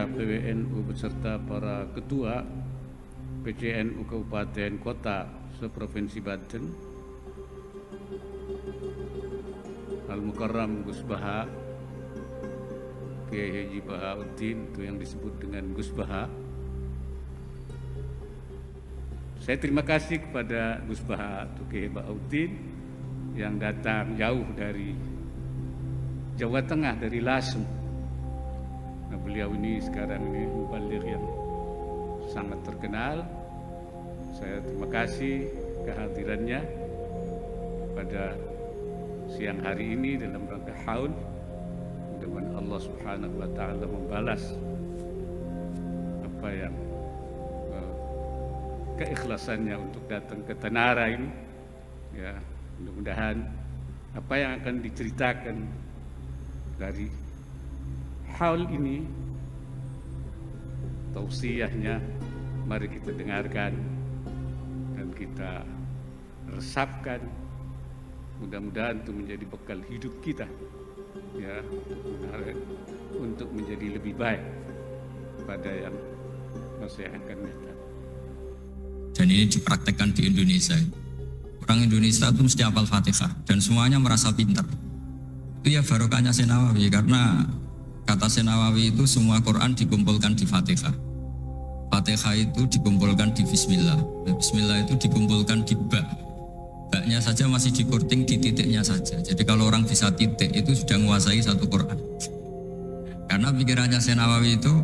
Panitia PWNU beserta para ketua PCNU Kabupaten Kota seprovinsi Banten, Al-Mukarram Gus Baha, Kiai Haji Bahauddin, itu yang disebut dengan Gus Baha. Saya terima kasih kepada Gus Baha atau Kiai Bahauddin yang datang jauh dari Jawa Tengah, dari Lasem. Nah, beliau ini sekarang ini mubaligh yang sangat terkenal. Saya terima kasih kehadirannya pada siang hari ini dalam rangka haul. Mudah-mudahan Allah Subhanahu wa taala membalas apa yang keikhlasannya untuk datang ke Tanara ini. Ya, mudah-mudahan apa yang akan diceritakan dari haul ini, tausiahnya, mari kita dengarkan dan kita resapkan. Mudah-mudahan itu menjadi bekal hidup kita, ya, untuk menjadi lebih baik pada yang masa yang akan datang. Dan ini dipraktekkan di Indonesia. Orang Indonesia itu mesti hafal Fatihah dan semuanya merasa pintar. Itu ya barokahnya Senawawi, karena kata Senawawi itu semua Quran dikumpulkan di Fatihah. Fatihah itu dikumpulkan di Bismillah. Bismillah itu dikumpulkan di Ba. Baknya saja masih dikurting di titiknya saja. Jadi kalau orang bisa titik itu sudah menguasai satu Quran. Karena pikirannya Senawawi itu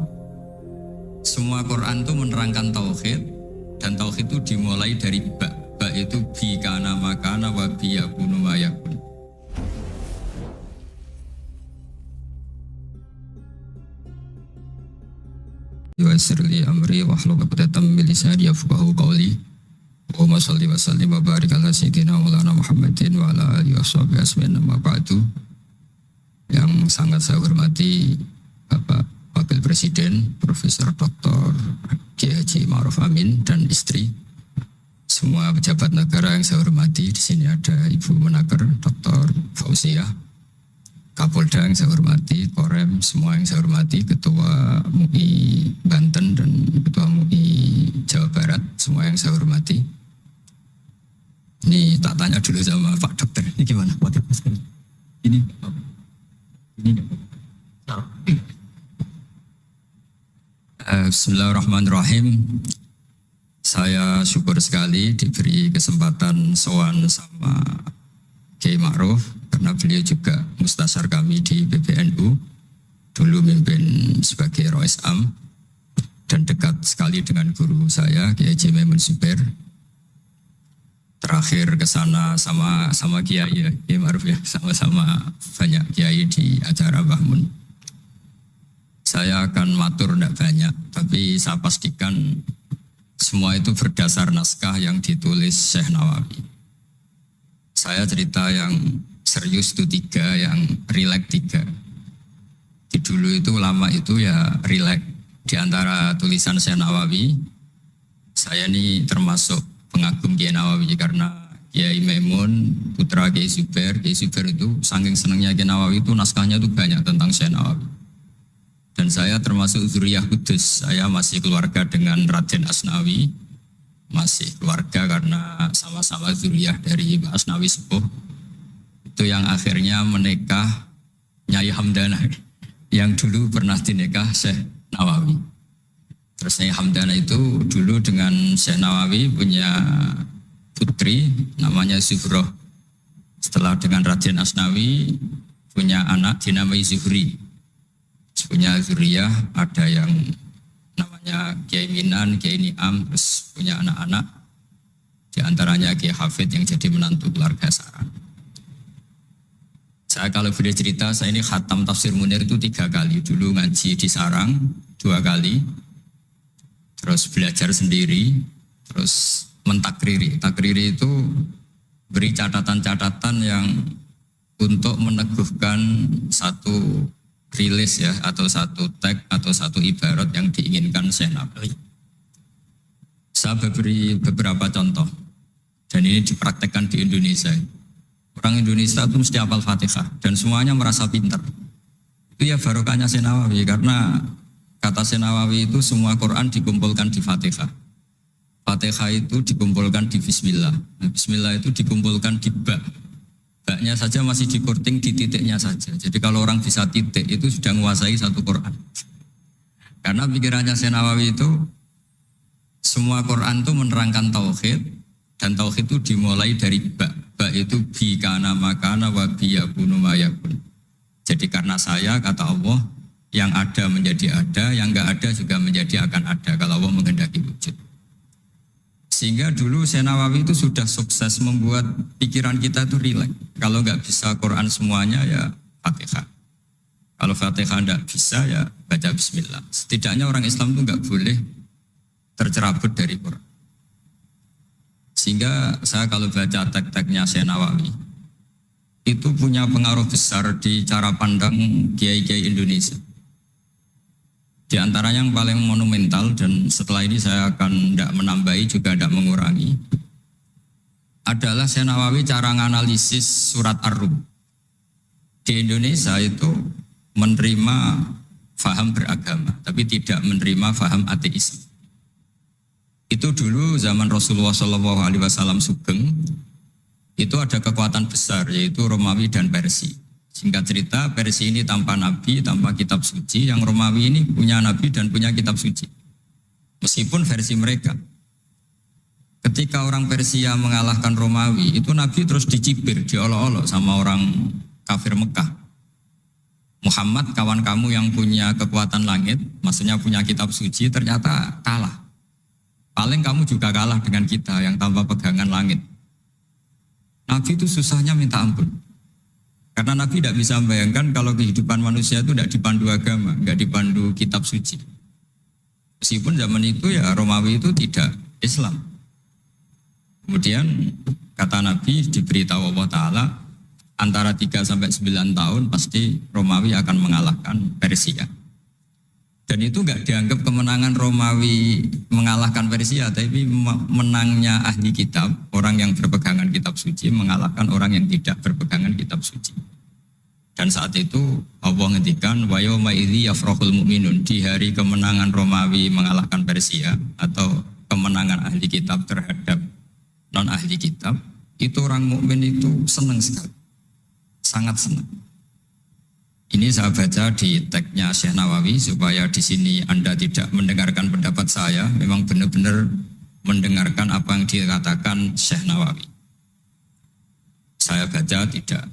semua Quran itu menerangkan tauhid, dan tauhid itu dimulai dari Ba. Ba itu bi kana makana wa bi yakunu ma yakun. Yassir li amri wahlul 'uqdatam min lisani yafqahu qawli. Allahumma shalli wa sallim wa barik ala sayyidina Maulana Muhammadin wa ala alihi washabihi asmin amma ba'du. Yang sangat saya hormati Bapak Wakil Presiden Profesor Dr. Kiai Haji Ma'ruf Amin dan istri, semua pejabat negara yang saya hormati. Di sini ada Ibu Menaker Dr. Fauziah, Kapolda yang saya hormati, Korem, semua yang saya hormati, Ketua MUI Banten dan Ketua MUI Jawa Barat, semua yang saya hormati. Ini tak tanya dulu sama Pak Dokter, ini gimana? Ini Bismillahirrahmanirrahim. Saya syukur sekali diberi kesempatan sowan sama Kiai Ma'ruf, karena beliau juga mustasar kami di PBNU, dulu mimpin sebagai Rois Am dan dekat sekali dengan guru saya Kiai Haji Maimun Zubair. Terakhir ke sana sama Kiai Ma'ruf ya, sama-sama banyak kiai di acara Mbah Mun. Saya akan matur tidak banyak, tapi saya pastikan semua itu berdasar naskah yang ditulis Syekh Nawawi. Saya cerita yang serius itu 3, yang rileks 3. Di dulu itu lama itu ya rileks. Di antara tulisan Syekh Nawawi, saya ini termasuk pengagum Kiai Nawawi, karena Kiai Maimun putra Kiai Zubair itu saking senangnya Kiai Nawawi itu naskahnya itu banyak tentang Syekh Nawawi. Dan saya termasuk zuriyah Kudus. Saya masih keluarga dengan Raden Asnawi, masih keluarga karena sama-sama zuriyah dari Mbah Asnawi Sepuh. Itu yang akhirnya menikah Nyai Hamdana, yang dulu pernah dinikah Syekh Nawawi. Terus Nyai Hamdana itu dulu dengan Syekh Nawawi punya putri namanya Zuhroh. Setelah dengan Raden Asnawi punya anak dinamai Zuhri. Punya zuriyah, ada yang namanya Kiai Minan, Kiai Niam, terus punya anak-anak, di antaranya Kiai Hafid yang jadi menantu keluarga Saran. Saya kalau boleh cerita, saya ini khatam Tafsir Munir itu 3 kali. Dulu ngaji di Sarang 2 kali, terus belajar sendiri, terus mentakriri. Takriri itu beri catatan-catatan yang untuk meneguhkan satu rilis ya, atau satu tag atau satu ibarat yang diinginkan Syekh Nawawi. Saya beri beberapa contoh dan ini dipraktekkan di Indonesia. Orang Indonesia itu mesti hafal Fatihah dan semuanya merasa pintar. Itu ya barokahnya Syekh Nawawi, karena kata Nawawi itu semua Quran dikumpulkan di Fatihah. Fatihah itu dikumpulkan di Bismillah. Nah, Bismillah itu dikumpulkan di ba. Baknya saja masih dikorting di titiknya saja. Jadi kalau orang bisa titik itu sudah menguasai satu Quran. Karena pikirannya Nawawi itu semua Quran itu menerangkan tauhid dan tauhid itu dimulai dari ba. Ba itu bi kana makana wa bi yakunu ma yakun. Jadi karena saya kata Allah yang ada menjadi ada, yang enggak ada juga menjadi akan ada kalau Allah menghendaki wujud. Sehingga dulu Nawawi itu sudah sukses membuat pikiran kita itu rileks. Kalau nggak bisa Quran semuanya ya Fatihah. Kalau Fatihah nggak bisa ya baca Bismillah. Setidaknya orang Islam itu nggak boleh tercerabut dari Quran. Sehingga saya kalau baca teks-teksnya Nawawi itu punya pengaruh besar di cara pandang kiai-kiai Indonesia. Di antaranya yang paling monumental dan setelah ini saya akan tidak menambahi juga tidak mengurangi adalah Nawawi cara menganalisis surat Ar-Rum. Di Indonesia itu menerima faham beragama tapi tidak menerima faham ateisme. Itu dulu zaman Rasulullah SAW sugeng itu ada kekuatan besar yaitu Romawi dan Persia. Singkat cerita, Persia ini tanpa nabi, tanpa kitab suci. Yang Romawi ini punya nabi dan punya kitab suci. Meskipun versi mereka. Ketika orang Persia mengalahkan Romawi, itu nabi terus dicibir, diolok-olok sama orang kafir Mekah. Muhammad, kawan kamu yang punya kekuatan langit, maksudnya punya kitab suci, ternyata kalah. Paling kamu juga kalah dengan kita yang tanpa pegangan langit. Nabi itu susahnya minta ampun. Karena Nabi tidak bisa membayangkan kalau kehidupan manusia itu tidak dipandu agama, tidak dipandu kitab suci. Meskipun zaman itu ya Romawi itu tidak Islam. Kemudian kata Nabi diberitahu Allah Ta'ala antara 3 sampai 9 tahun pasti Romawi akan mengalahkan Persia. Dan itu enggak dianggap kemenangan Romawi mengalahkan Persia, tapi menangnya ahli kitab, orang yang berpegangan kitab suci mengalahkan orang yang tidak berpegangan kitab suci. Dan saat itu Allah ngendikan wa yauma idzi yafrahul mu'minun, di hari kemenangan Romawi mengalahkan Persia atau kemenangan ahli kitab terhadap non ahli kitab, itu orang mukmin itu senang sekali. Sangat senang. Ini saya baca di teksnya Syekh Nawawi supaya di sini Anda tidak mendengarkan pendapat saya, memang benar-benar mendengarkan apa yang dikatakan Syekh Nawawi. Saya baca tidak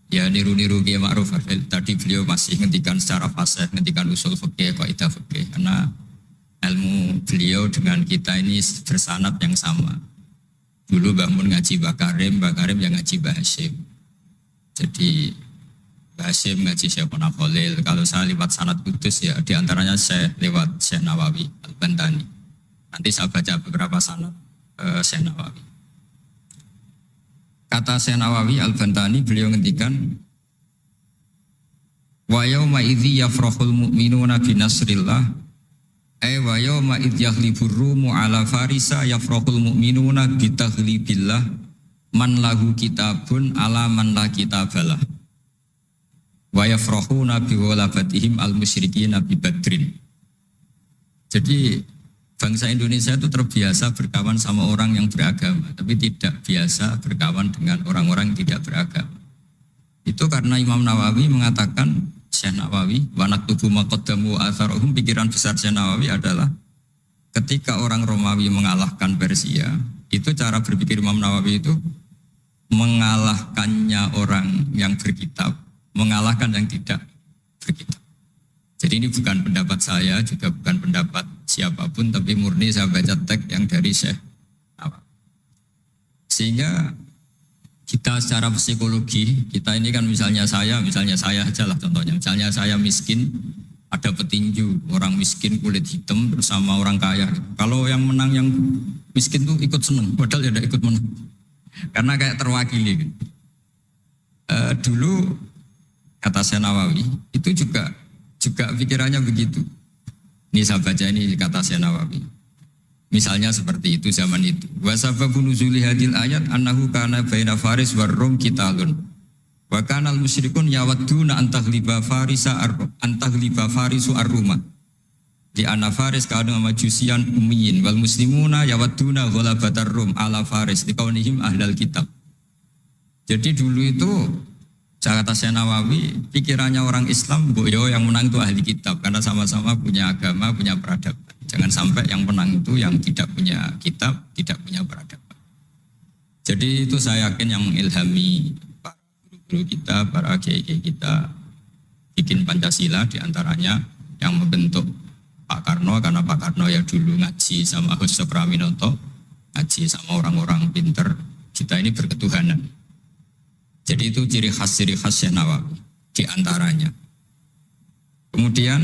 ya niru-niru Kiai Ma'ruf. Tadi beliau masih ngendikan secara fasih, ngendikan usul fikih, kaidah fikih, karena ilmu beliau dengan kita ini bersanad yang sama. Dulu Mbah Mun ngaji Mbah Karim yang ngaji Mbah Hasyim. Jadi Mbah Hasyim ngaji Syekh Khalil. Kalau saya lewat sanad kudus ya diantaranya saya lewat Syekh Nawawi Al-Bantani. Nanti saya baca beberapa sanad Syekh Nawawi. Kata Syekh Nawawi Al-Bantani beliau ngendikan wa yauma idzi yafrahul mu'minuna bi nasrillah wa yauma idz yahlibur rumu ala farisa yafrahul mu'minuna bi taghlibillah man lahu kitabun ala man la kitabalah wa yafrahuna bi walabatihim al-musyrikina bi badrin. Jadi bangsa Indonesia itu terbiasa berkawan sama orang yang beragama, tapi tidak biasa berkawan dengan orang-orang yang tidak beragama. Itu karena Imam Nawawi mengatakan, Syekh Nawawi, wa naktubu ma qaddamu atharuhum, pikiran besar Syekh Nawawi adalah ketika orang Romawi mengalahkan Persia, itu cara berpikir Imam Nawawi itu mengalahkannya orang yang berkitab, mengalahkan yang tidak berkitab. Jadi ini bukan pendapat saya, juga bukan pendapat siapapun, tapi murni saya baca teks yang dari Syekh Nawawi. Sehingga kita secara psikologi, kita ini kan misalnya saya aja lah contohnya. Misalnya saya miskin, ada petinju, orang miskin kulit hitam bersama orang kaya. Kalau yang menang yang miskin tuh ikut seneng, padahal ya tidak ikut menang. Karena kayak terwakili. Dulu kata Syekh Nawawi, itu juga pikirannya begitu. Ini saya baca ini kata Syekh Nawawi. Misalnya seperti itu zaman itu. Wa sababu nuzuli hadil ayat annahu kana baina Faris war Rum qitalun. Wa kana al musyrikun yawadduna antaghliba Farisu ar-Ruma. Di anna Faris kanu majusian ummiyin wal muslimuna yawadduna ghalabatar rum ala Faris liqaunihim ahlal kitab. Jadi dulu itu kata Syekh Nawawi, pikirannya orang Islam boyo yang menang itu ahli kitab karena sama-sama punya agama, punya peradaban. Jangan sampai yang menang itu yang tidak punya kitab, tidak punya peradaban. Jadi itu saya yakin yang mengilhami para guru-guru kita, para kiai-kiai kita bikin Pancasila diantaranya yang membentuk Pak Karno, karena Pak Karno ya dulu ngaji sama Gus Sokraminoto, ngaji sama orang-orang pinter. Kita ini berketuhanan. Jadi itu ciri khas Syekh Nawawi diantaranya. Kemudian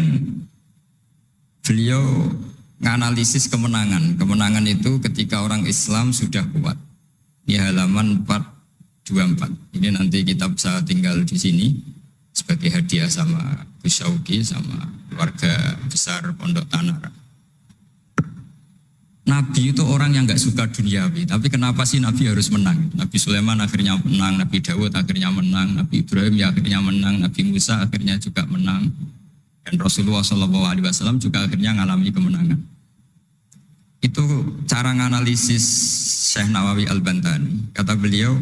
beliau menganalisis kemenangan. Kemenangan itu ketika orang Islam sudah kuat. Ini halaman 424. Ini nanti kita bisa tinggal di sini sebagai hadiah sama Gus Syauki sama keluarga besar Pondok Tanara. Nabi itu orang yang nggak suka duniawi, tapi kenapa sih Nabi harus menang? Nabi Sulaiman akhirnya menang, Nabi Dawud akhirnya menang, Nabi Ibrahim ya akhirnya menang, Nabi Musa akhirnya juga menang, dan Rasulullah SAW juga akhirnya mengalami kemenangan. Itu cara menganalisis Syekh Nawawi Al-Bantani. Kata beliau,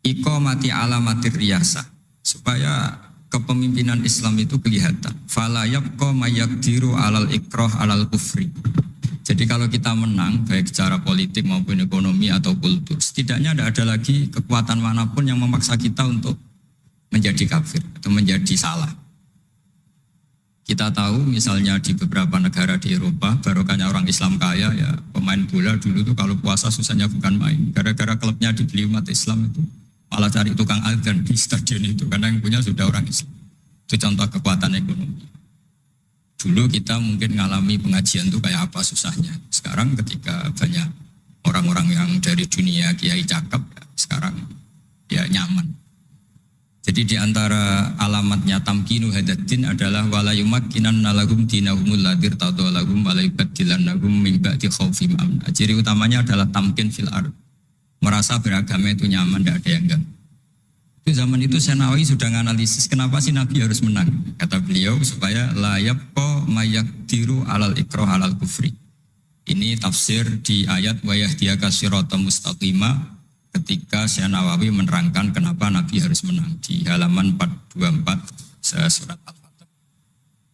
iqamati alamatir riyasah, supaya kepemimpinan Islam itu kelihatan. Fala yabqa mayaqdiru alal ikrah alal kufri. Jadi kalau kita menang, baik secara politik maupun ekonomi atau kultur, setidaknya tidak ada lagi kekuatan manapun yang memaksa kita untuk menjadi kafir atau menjadi salah. Kita tahu misalnya di beberapa negara di Eropa, barokahnya orang Islam kaya, ya pemain bola dulu tuh kalau puasa susahnya bukan main. Gara-gara klubnya dibeli umat Islam itu, malah cari tukang adzan di stadion itu, karena yang punya sudah orang Islam. Itu contoh kekuatan ekonomi. Dulu kita mungkin ngalami pengajian itu kayak apa susahnya. Sekarang ketika banyak orang-orang yang dari dunia kiai cakep, ya sekarang ya nyaman. Jadi di antara alamatnya tamkinu hadatin adalah wala yumakkinan nalagum dinahumul ladir tadolagum wala yubadilannahum min ba'di khaufim amna. Ciri utamanya adalah tamkin fil ard. Merasa beragama itu nyaman, tidak ada yang ganggu. Zaman itu Syekh Nawawi sudah menganalisis kenapa sih Nabi harus menang. Kata beliau supaya la yabqa mayaqdiru alal ikrah alal kufri. Ini tafsir di ayat wa yahdiyaka siratan mustaqima ketika Syekh Nawawi menerangkan kenapa Nabi harus menang di halaman 424 surat Al-Fatih.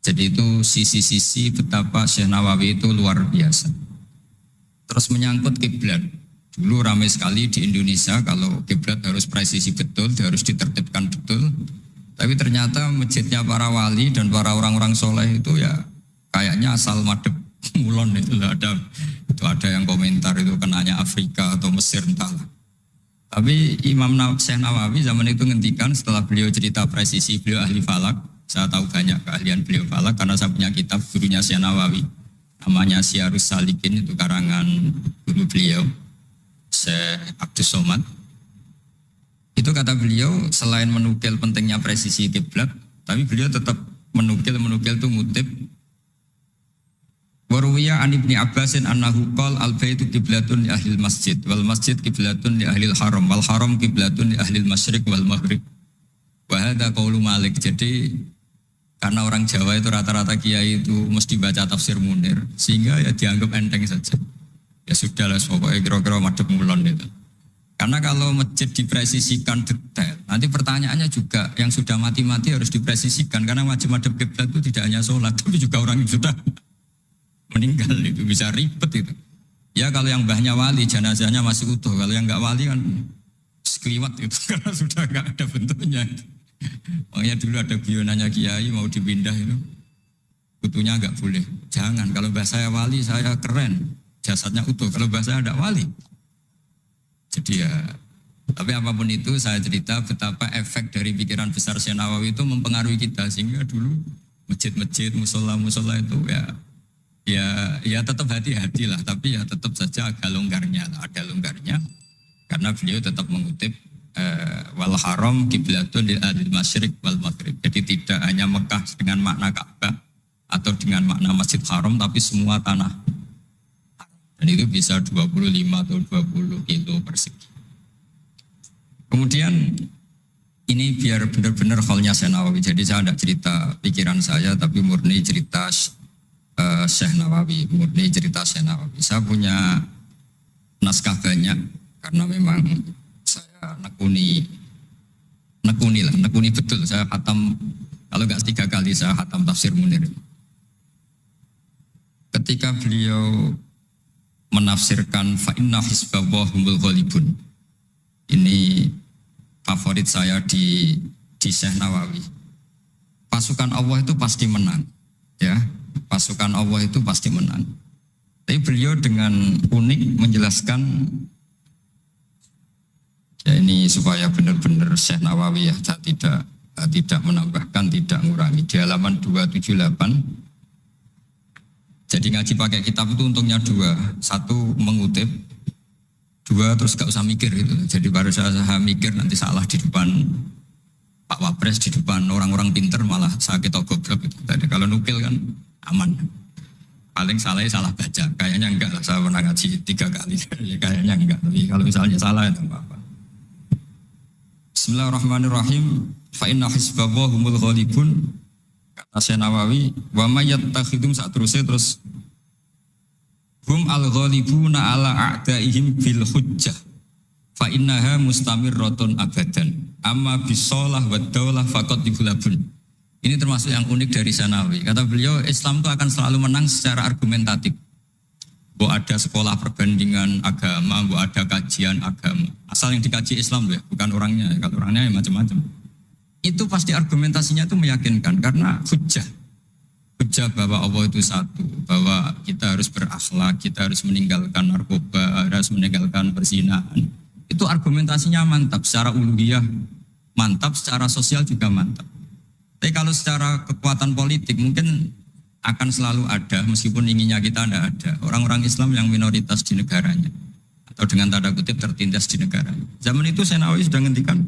Jadi itu sisi-sisi betapa Syekh Nawawi itu luar biasa. Terus menyangkut kiblat. Dulu ramai sekali di Indonesia kalau kiblat harus presisi betul, harus ditertibkan betul. Tapi ternyata masjidnya para wali dan para orang-orang soleh itu ya kayaknya asal madep mulon itu ada yang komentar itu kenanya Afrika atau Mesir entahlah. Tapi Imam Syekh Nawawi zaman itu ngendikan setelah beliau cerita presisi, beliau ahli falak. Saya tahu banyak keahlian beliau falak karena saya punya kitab gurunya Syekh Nawawi. Namanya Syiarus Salikin, itu karangan guru beliau. Syekh Abdus Somad. Itu kata beliau selain menukil pentingnya presisi kiblat, tapi beliau tetap menukil itu ngutip Waruwiya an Ibni Abbasin annahu qol al-baitu kiblatun li ahlil masjid wal masjid kiblatun li ahlil haram wal haram kiblatun li ahlil masyriq wal maghrib. Wa hadza qaulu Malik. Jadi karena orang Jawa itu rata-rata kiai itu mesti baca tafsir Munir sehingga ya dianggap enteng saja. Ya sudah lah, pokoknya kira-kira madhep mulon itu. Karena kalau masjid dipresisikan detail, nanti pertanyaannya juga yang sudah mati-mati harus dipresisikan. Karena wajib madhep kiblat itu tidak hanya sholat, tapi juga orang yang sudah meninggal itu bisa ribet itu. Ya kalau yang mbahnya wali, jenazahnya masih utuh. Kalau yang enggak wali kan sekeliwat itu, karena sudah enggak ada bentuknya. Makanya dulu ada guyonannya kiai mau dipindah itu, utuhnya enggak boleh. Jangan, kalau mbah saya wali, saya keren. Jasadnya utuh, kalau bahasa ada wali. Jadi ya, tapi apapun itu saya cerita betapa efek dari pikiran besar Syekh Nawawi itu mempengaruhi kita. Sehingga dulu masjid-masjid, musola-musola itu ya tetap hati-hati lah. Tapi ya tetap saja agak longgarnya lah, ada longgarnya. Karena beliau tetap mengutip wal haram kiblatun lil ahlil masyriq wal maghrib. Jadi tidak hanya Mekah dengan makna Ka'bah atau dengan makna Masjid Haram, tapi semua tanah. Dan itu bisa 25 atau 20 kilo persegi. Kemudian ini biar benar-benar halnya Syekh Nawawi. Jadi saya tidak cerita pikiran saya, tapi murni cerita Syekh Nawawi, murni cerita Syekh Nawawi. Saya punya naskah banyak karena memang saya nekuni betul. Saya khatam, kalau nggak 3 kali saya khatam tafsir Munir. Ketika beliau menafsirkan fa inna hizballahi humul ghalibun. Ini favorit saya di Syekh Nawawi. Pasukan Allah itu pasti menang, ya. Pasukan Allah itu pasti menang. Tapi beliau dengan unik menjelaskan, ya ini supaya benar-benar Syekh Nawawi ya, tidak menambahkan, tidak mengurangi. Di halaman 278. Jadi ngaji pakai kitab itu untungnya 2. 1 mengutip, 2 terus gak usah mikir gitu. Jadi baru saya mikir nanti salah di depan Pak Wapres, di depan orang-orang pinter malah sakit atau goblok gitu. Jadi kalau nukil kan aman. Paling salah baca. Kayaknya enggak lah, saya pernah ngaji 3 kali. Kayaknya enggak. Tapi kalau misalnya salah itu apa-apa. Bismillahirrahmanirrahim. Fa inna hizballahi humul ghalibun. Kata Syekh Nawawi, wa may yattakhidum terus hum al-ghalibuna ala a'daihim bil hujjah fa innaha mustamirratun abadan amma bisolah wa daulah faqad dibulabun. Ini termasuk yang unik dari Syekh Nawawi. Kata beliau, Islam itu akan selalu menang secara argumentatif. Bahwa ada sekolah perbandingan agama, bahwa ada kajian agama. Asal yang dikaji Islam ya, bukan orangnya. Kalau orangnya ya macam-macam. Itu pasti argumentasinya itu meyakinkan karena hujjah bahwa Allah itu satu, bahwa kita harus berakhlak, kita harus meninggalkan narkoba, harus meninggalkan perzinahan. Itu argumentasinya mantap, secara uluhiyah mantap, secara sosial juga mantap. Tapi kalau secara kekuatan politik mungkin akan selalu ada, meskipun inginnya kita tidak ada, orang-orang Islam yang minoritas di negaranya atau dengan tanda kutip tertindas di negaranya. Zaman itu Syekh Nawawi sudah ngendikan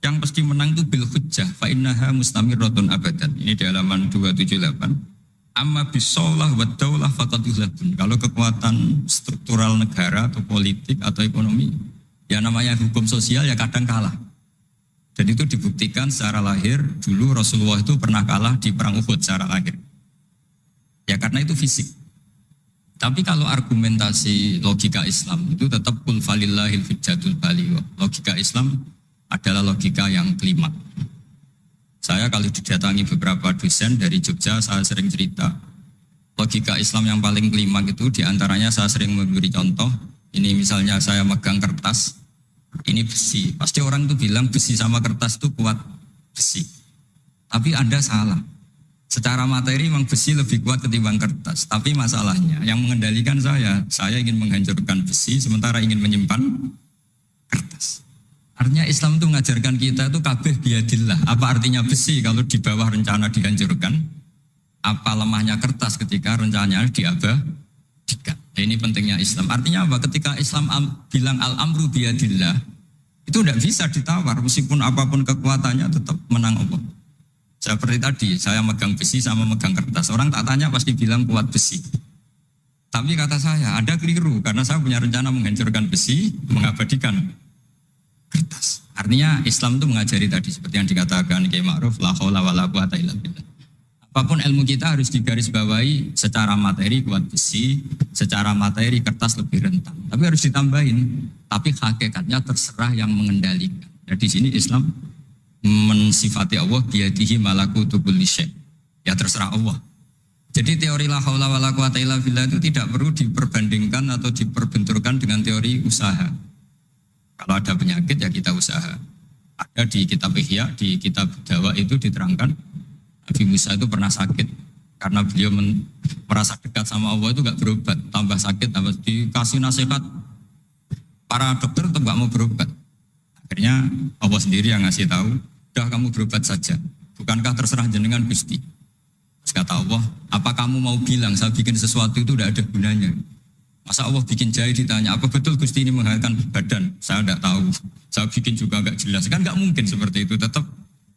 yang pasti menang itu bil hujjah fa innaha mustamirratun abadan. Ini di halaman 278. Amma bisolah wa daulah faqad yughlabun. Kalau kekuatan struktural negara atau politik atau ekonomi, ya namanya hukum sosial ya kadang kalah. Dan itu dibuktikan secara lahir. Dulu Rasulullah itu pernah kalah di perang Uhud secara lahir. Ya karena itu fisik. Tapi kalau argumentasi logika Islam itu tetap kul falillahil hujjatul baligh. Logika Islam adalah logika yang kelima. Saya kalau didatangi beberapa dosen dari Jogja, saya sering cerita logika Islam yang paling kelima itu diantaranya saya sering memberi contoh. Ini misalnya saya megang kertas, ini besi. Pasti orang itu bilang besi sama kertas itu kuat besi. Tapi Anda salah. Secara materi memang besi lebih kuat ketimbang kertas. Tapi masalahnya yang mengendalikan saya ingin menghancurkan besi sementara ingin menyimpan kertas. Artinya Islam itu mengajarkan kita itu kabeh biadillah. Apa artinya besi kalau di bawah rencana dihancurkan? Apa lemahnya kertas ketika rencananya diabadikan? Ini pentingnya Islam. Artinya apa? Ketika Islam bilang al-amru biadillah, itu tidak bisa ditawar. Meskipun apapun kekuatannya tetap menang Allah. Seperti tadi, saya megang besi sama megang kertas. Orang tak tanya pasti bilang kuat besi. Tapi kata saya, Anda keliru. Karena saya punya rencana menghancurkan besi, mengabadikan kertas. Artinya Islam itu mengajari tadi seperti yang dikatakan Kiai Ma'ruf, la haula wala quwata illa billah. Apapun ilmu kita harus digarisbawahi secara materi kuat besi, secara materi kertas lebih rentan. Tapi harus ditambahin, tapi hakikatnya terserah yang mengendalikan. Jadi di sini Islam mensifati Allah biyadihi malakutu kulli syai'. Ya terserah Allah. Jadi teori la haula wala quwata illa billah itu tidak perlu diperbandingkan atau diperbenturkan dengan teori usaha. Kalau ada penyakit ya kita usaha. Ada di kitab Ihya, di kitab Dawa itu diterangkan Nabi Musa itu pernah sakit karena beliau merasa dekat sama Allah itu gak berobat, tambah sakit, tambah dikasih nasihat. Para dokter tetap gak mau berobat. Akhirnya Allah sendiri yang ngasih tahu, udah kamu berobat saja. Bukankah terserah jenengan Gusti? Terus kata Allah, apa kamu mau bilang saya bikin sesuatu itu udah ada gunanya? Masa Allah bikin jahe ditanya, apa betul Gusti ini menghasilkan badan? Saya tidak tahu. Saya bikin juga enggak jelas. Kan enggak mungkin seperti itu. Tetap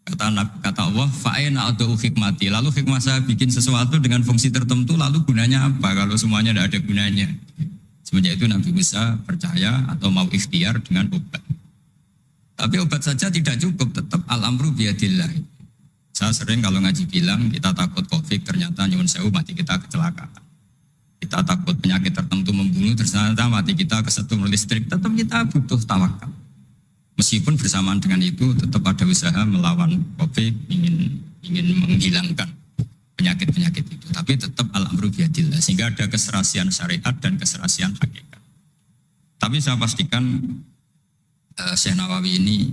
kata Allah, fa'ena atau hikmati. Lalu hikmah saya bikin sesuatu dengan fungsi tertentu, lalu gunanya apa? Kalau semuanya tidak ada gunanya. Semenjak itu Nabi Musa percaya atau mau ikhtiar dengan obat. Tapi obat saja tidak cukup. Tetap al-amru biyadillah. Saya sering kalau ngaji bilang, kita takut COVID, ternyata nyuwun sewu mati kita kecelakaan. kita takut penyakit tertentu membunuh, ternyata mati kita kesetrum listrik, tetap kita butuh tawakal. Meskipun bersamaan dengan itu tetap ada usaha melawan COVID, ingin menghilangkan penyakit-penyakit itu. Tapi tetap al-amru biyadillah, sehingga ada keserasian syariat dan keserasian hakikat. Tapi saya pastikan Syekh Nawawi ini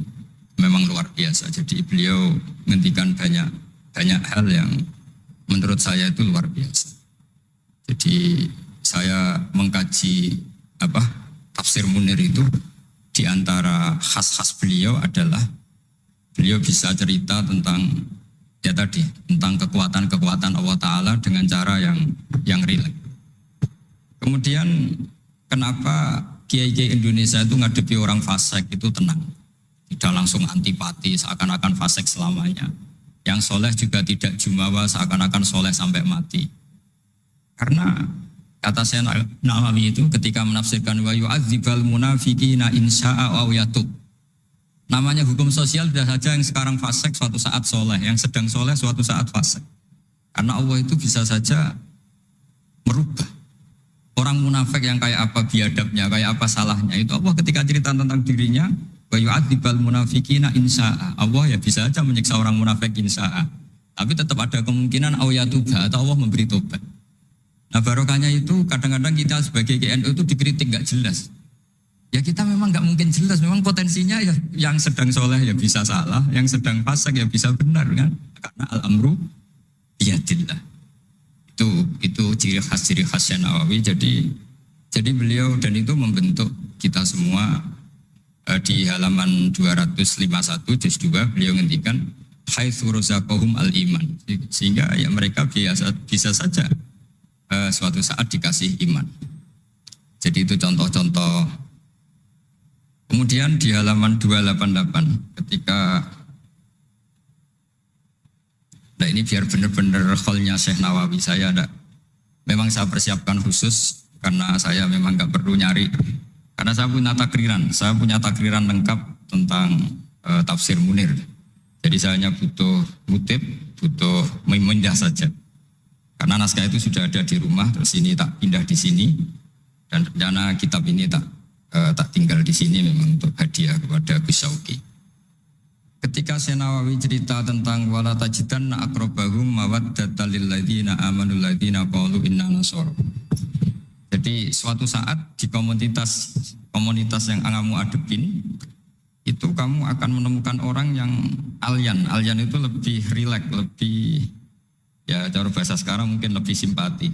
memang luar biasa. Jadi beliau menghentikan banyak hal yang menurut saya itu luar biasa. Jadi saya mengkaji tafsir Munir itu, di antara khas-khas beliau adalah beliau bisa cerita tentang tentang kekuatan-kekuatan Allah Ta'ala dengan cara yang rileks. Kemudian kenapa kiai-kiai Indonesia itu ngadepi orang fasik itu tenang, tidak langsung antipati seakan-akan fasik selamanya. Yang soleh juga tidak jumawa seakan-akan soleh sampai mati. Karena kata Syekh Nawawi itu ketika menafsirkan wa yu'adzibal munafiqina insya'a aw yatub. Namanya hukum sosial sudah saja yang sekarang fasik suatu saat soleh, yang sedang soleh suatu saat fasik. Karena Allah itu bisa saja merubah. Orang munafik yang kayak apa biadabnya, kayak apa salahnya, itu Allah ketika cerita tentang dirinya wa yu'adzibal munafiqina insya'a. Allah ya bisa saja menyiksa orang munafik insya'a. Tapi tetap ada kemungkinan aw yatuba, atau Allah memberi tobat. Nah barokahnya itu kadang-kadang kita sebagai GNU itu dikritik gak jelas. Ya kita memang gak mungkin jelas, memang potensinya ya yang sedang soleh ya bisa salah, yang sedang fasik ya bisa benar kan. Karena al-amru biyadillah. Itu ciri khas Nawawi. Jadi beliau dan itu membentuk kita semua di halaman 251 juz 2 beliau ngendikan haitsu razaqahum al-iman. Sehingga ya mereka bisa saja suatu saat dikasih iman. Jadi itu contoh-contoh. Kemudian di halaman 288 ketika nah ini biar benar-benar kholnya Syekh Nawawi memang saya persiapkan khusus karena saya memang nggak perlu nyari karena saya punya takriran lengkap tentang tafsir Munir. Jadi saya hanya butuh memindah saja. Karena naskah itu sudah ada di rumah, terus ini tak pindah di sini, dan rencana kitab ini tak tinggal di sini memang untuk hadiah kepada Gus Syauqi. Ketika Syekh Nawawi cerita tentang wala tajidanna aqrabahum mawaddatan lil ladzina amanu ladzina qalu inna nasara. Jadi suatu saat di komunitas yang kamu adepin, itu kamu akan menemukan orang yang alyan itu lebih rileks, lebih ya cara bahasa sekarang mungkin lebih simpati.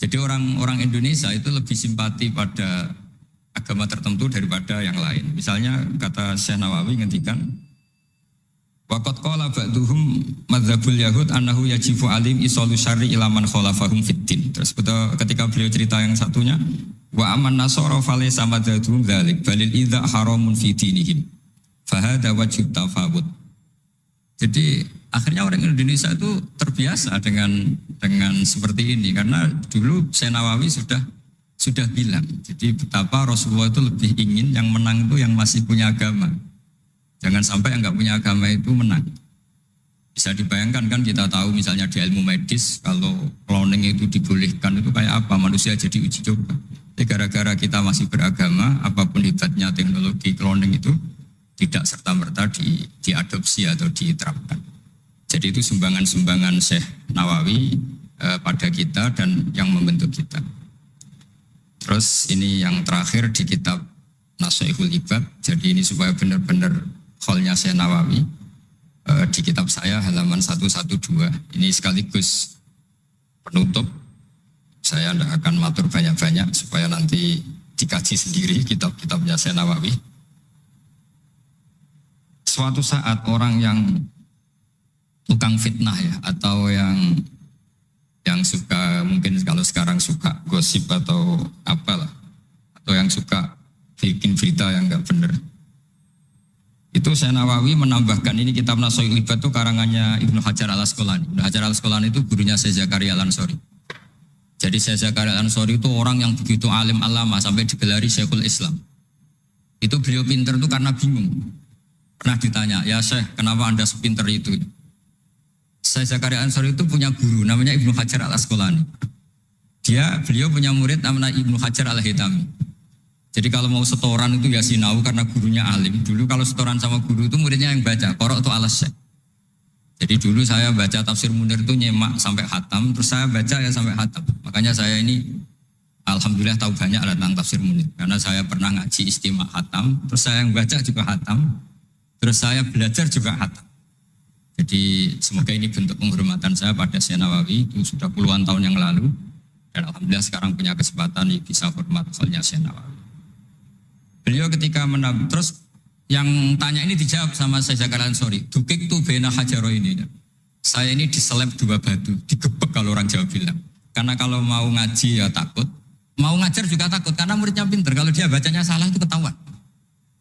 Jadi orang Indonesia itu lebih simpati pada agama tertentu daripada yang lain. Misalnya kata Syekh Nawawi ngendikan waqad qala ba'duhum madzhabul yahud annahu yajibu alim isalu syarri ila man khalafahum fiddin. Terus ketika beliau cerita yang satunya wa aman nasara falaysa madzhabum dzalik balil idza haramun fi dinihim fa hadza wajhu tafawut. Jadi akhirnya orang Indonesia itu terbiasa dengan seperti ini karena dulu Syekh Nawawi sudah bilang. Jadi betapa Rasulullah itu lebih ingin yang menang itu yang masih punya agama. Jangan sampai yang nggak punya agama itu menang. Bisa dibayangkan kan kita tahu misalnya di ilmu medis kalau cloning itu dibolehkan itu kayak apa manusia jadi uji coba. Jadi gara-gara kita masih beragama apapun hebatnya teknologi cloning itu tidak serta-merta diadopsi atau diterapkan. Jadi itu sumbangan-sumbangan Syekh Nawawi pada kita dan yang membentuk kita. Terus ini yang terakhir di kitab Nashihul Ibad. Jadi ini supaya benar-benar kholnya Syekh Nawawi di kitab saya halaman 112. Ini sekaligus penutup. Saya tidak akan matur banyak-banyak supaya nanti dikaji sendiri kitab-kitabnya Syekh Nawawi. Suatu saat orang yang tukang fitnah ya atau yang suka mungkin kalau sekarang suka gosip atau apalah atau yang suka bikin berita yang enggak benar. Itu Syekh Nawawi menambahkan ini kitab Nashihul Ibad itu karangannya Ibnu Hajar Al-Asqalani. Ibnu Hajar Al-Asqalani itu gurunya Syekh Zakaria Al-Ansori. Jadi Syekh Zakaria Al-Ansori itu orang yang begitu alim alama sampai digelari Syekhul Islam. Itu beliau pinter itu karena bingung. Pernah ditanya, ya Syekh, kenapa Anda sepinter itu? Syekh Zakaria Al-Ansori itu punya guru namanya Ibnu Hajar Al-Asqalani. Beliau punya murid namanya Ibnu Hajar Al-Haytami. Jadi kalau mau setoran itu ya sinau karena gurunya alim. Dulu kalau setoran sama guru itu muridnya yang baca, qara' itu alas. Jadi dulu saya baca tafsir Munir itu nyemak sampai khatam, terus saya baca ya sampai khatam. Makanya saya ini alhamdulillah tahu banyak tentang tafsir Munir. Karena saya pernah ngaji istimak khatam, terus saya yang baca juga khatam, terus saya belajar juga khatam. Jadi semoga ini bentuk penghormatan saya pada Syekh Nawawi, itu sudah puluhan tahun yang lalu. Dan alhamdulillah sekarang punya kesempatan bisa hormat khalnya Syekh Nawawi. Beliau ketika terus yang tanya ini dijawab sama saya Zakaria Ansori. Dukik tu bena hajaro ini. Saya ini diseleb 2 batu, digebek kalau orang Jawa bilang. Karena kalau mau ngaji ya takut, mau ngajar juga takut karena muridnya pinter. Kalau dia bacanya salah itu ketahuan.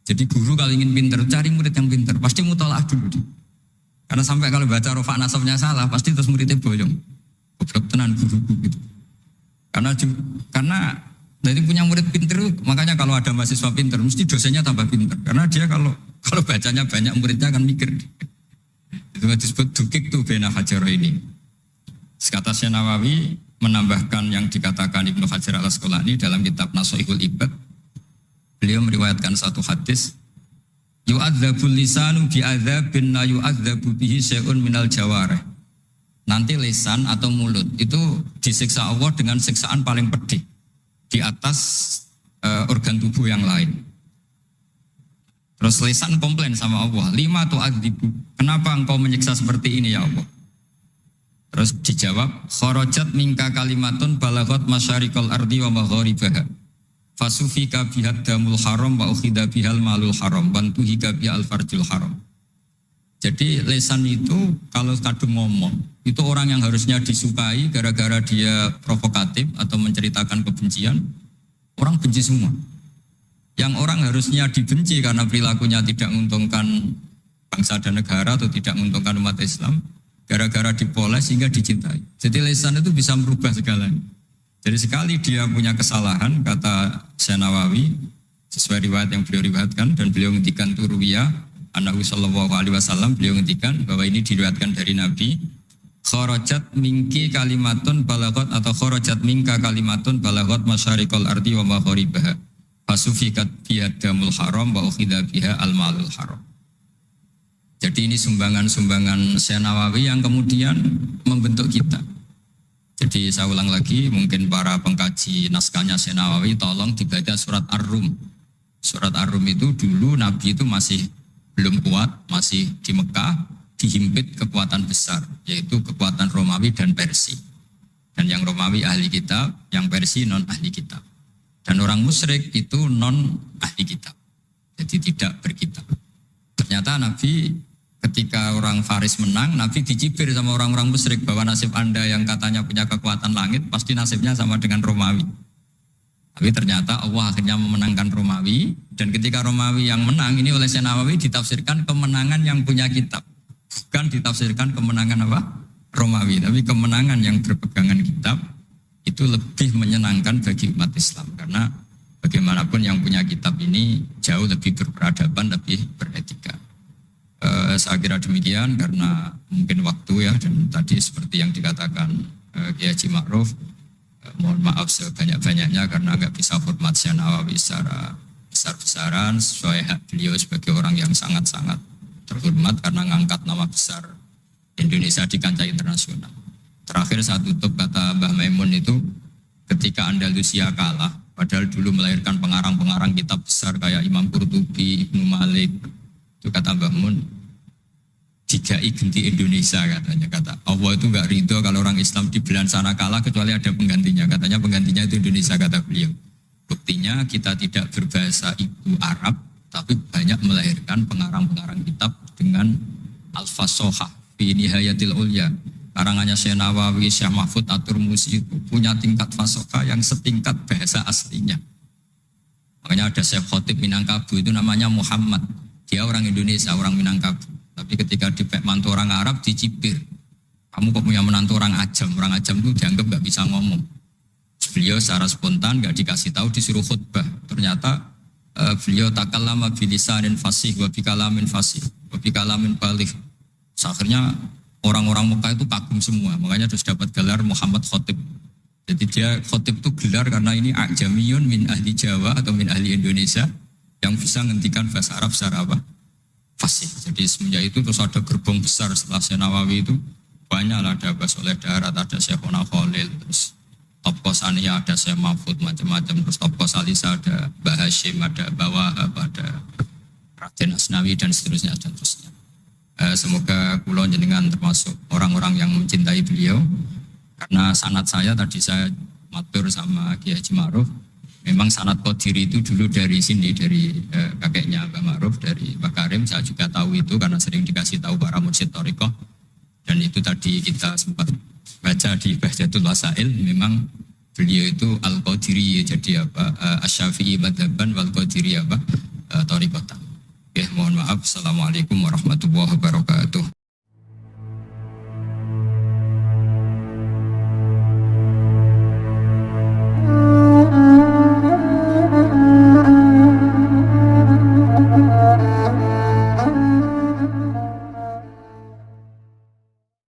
Jadi guru kalau ingin pinter cari murid yang pinter, pasti mutolaah dulu. Karena sampai kalau baca rofa nasabnya salah, pasti terus muridnya boyong. Goblok tenan guru-guru gitu. Karena jadi punya murid pinter, makanya kalau ada mahasiswa pinter, mesti dosennya tambah pinter. Karena dia kalau bacanya banyak, muridnya akan mikir. Itu disebut dukik tuh bena hajaro ini. Kata Syekh Nawawi menambahkan yang dikatakan Ibnu Hajar Al-Asqalani dalam kitab Nashihul Ibad. Beliau meriwayatkan satu hadis. Yu'adzabul lisanu bi'adzabin la yu'adzabu bihi syai'un minal jawarih. Nanti lisan atau mulut itu disiksa Allah dengan siksaan paling pedih di atas organ tubuh yang lain. Terus lisan komplain sama Allah, 5 tu'adzibu, kenapa engkau menyiksa seperti ini ya Allah? Terus dijawab, kharajat minka kalimatun balaghat masyariqal ardi wa magharibaha. Fasufika bihad damul haram wa ukhida bihal malul haram wa tuhika bihal farjul haram. Jadi lisan itu kalau kadung ngomong, itu orang yang harusnya disukai gara-gara dia provokatif atau menceritakan kebencian, orang benci semua. Yang orang harusnya dibenci karena perilakunya tidak menguntungkan bangsa dan negara atau tidak menguntungkan umat Islam, gara-gara dipoles sehingga dicintai. Jadi lisan itu bisa merubah segalanya. Jadi sekali dia punya kesalahan, kata Syekh Nawawi, sesuai riwayat yang beliau riwayatkan, dan beliau ngendikan turuwiyah, Nabi sallallahu alaihi wasallam, beliau ngendikan bahwa ini diriwayatkan dari Nabi, kharajat minki kalimatun balaghat atau kharajat minka kalimatun balaghat masyariqal ardi wa magharibaha fasufikat biyadamul haram wa ukhidha biha al-malul haram. Jadi ini sumbangan-sumbangan Syekh Nawawi yang kemudian membentuk kita. Jadi saya ulang lagi, mungkin para pengkaji naskahnya Syekh Nawawi tolong dibaca surat Ar-Rum. Surat Ar-Rum itu dulu Nabi itu masih belum kuat, masih di Mekah, dihimpit kekuatan besar, yaitu kekuatan Romawi dan Persia. Dan yang Romawi ahli kitab, yang Persia non ahli kitab. Dan orang musyrik itu non ahli kitab, jadi tidak berkitab. Ternyata Nabi ketika orang Faris menang, Nabi dicibir sama orang-orang musyrik bahwa nasib Anda yang katanya punya kekuatan langit, pasti nasibnya sama dengan Romawi. Tapi ternyata Allah akhirnya memenangkan Romawi, dan ketika Romawi yang menang ini oleh Syekh Nawawi ditafsirkan kemenangan yang punya kitab. Bukan ditafsirkan kemenangan apa? Romawi, tapi kemenangan yang berpegangan kitab itu lebih menyenangkan bagi umat Islam. Karena bagaimanapun yang punya kitab ini jauh lebih berperadaban, lebih beretika. Saya kira demikian karena mungkin waktu ya, dan tadi seperti yang dikatakan Kiai Haji Ma'ruf, mohon maaf sebanyak-banyaknya karena nggak bisa hormat Syekh Nawawi secara besar-besaran sesuai hak beliau sebagai orang yang sangat-sangat terhormat karena ngangkat nama besar Indonesia di kancah internasional. Terakhir saya tutup kata Mbah Maimun itu, ketika Andalusia kalah, padahal dulu melahirkan pengarang-pengarang kitab besar kayak Imam Qurtubi, Ibnu Malik, itu kata Mbah Mun, digai genti Indonesia katanya. Kata Allah itu enggak ridho kalau orang Islam di belahan sana kalah kecuali ada penggantinya. Katanya penggantinya itu Indonesia, kata beliau. Buktinya kita tidak berbahasa ibu Arab, tapi banyak melahirkan pengarang-pengarang kitab dengan al-fasohah fi nihayatil ulya. Karangannya Syekh Nawawi, Syekh Mahfud At-Turmusi itu punya tingkat fasohah yang setingkat bahasa aslinya. Makanya ada Syekh Khotib Minangkabau itu namanya Muhammad. Dia orang Indonesia, orang Minangkabau. Tapi ketika dipek mantu orang Arab dicibir. Kamu kok punya menantu orang Ajam? Orang Ajam itu dianggap gak bisa ngomong. Beliau secara spontan gak dikasih tahu, disuruh khutbah. Ternyata beliau takallama bilisanin fasih wa bikalamin fasih wa bikalamin baligh. Akhirnya orang-orang Mekah itu kagum semua. Makanya terus dapat gelar Muhammad Khotib. Jadi dia khotib itu gelar karena ini ajamiyun min ahli Jawa atau min ahli Indonesia yang bisa menghentikan bahasa Arab secara apa? Fasih. Jadi semenjak itu terus ada gerbong besar setelah Syekh Nawawi itu banyak lah, ada Abbas Soleh Darat, ada Syekhona Khalil, terus Top Kosania ada Syekh Mahfud, macam-macam, terus Top Kosalisa ada Mbah Hashim, ada Mbah Wahab, ada Raden Asnawi dan seterusnya dan seterusnya. Semoga kula jenengan termasuk orang-orang yang mencintai beliau, karena sanad saya tadi saya matur sama Kiai Haji Ma'ruf, memang sanad Qadiri itu dulu dari sini, dari kakeknya Mbak Ma'ruf, dari Mbak Karim. Saya juga tahu itu karena sering dikasih tahu para mursyid thariqah, dan itu tadi kita sempat baca di Bahjatul Wasail, memang beliau itu Al-Qadiri, jadi apa Asy-Syafi'i madzhaban wal Qadiri apa thariqatan. Mohon maaf. Assalamualaikum warahmatullahi wabarakatuh.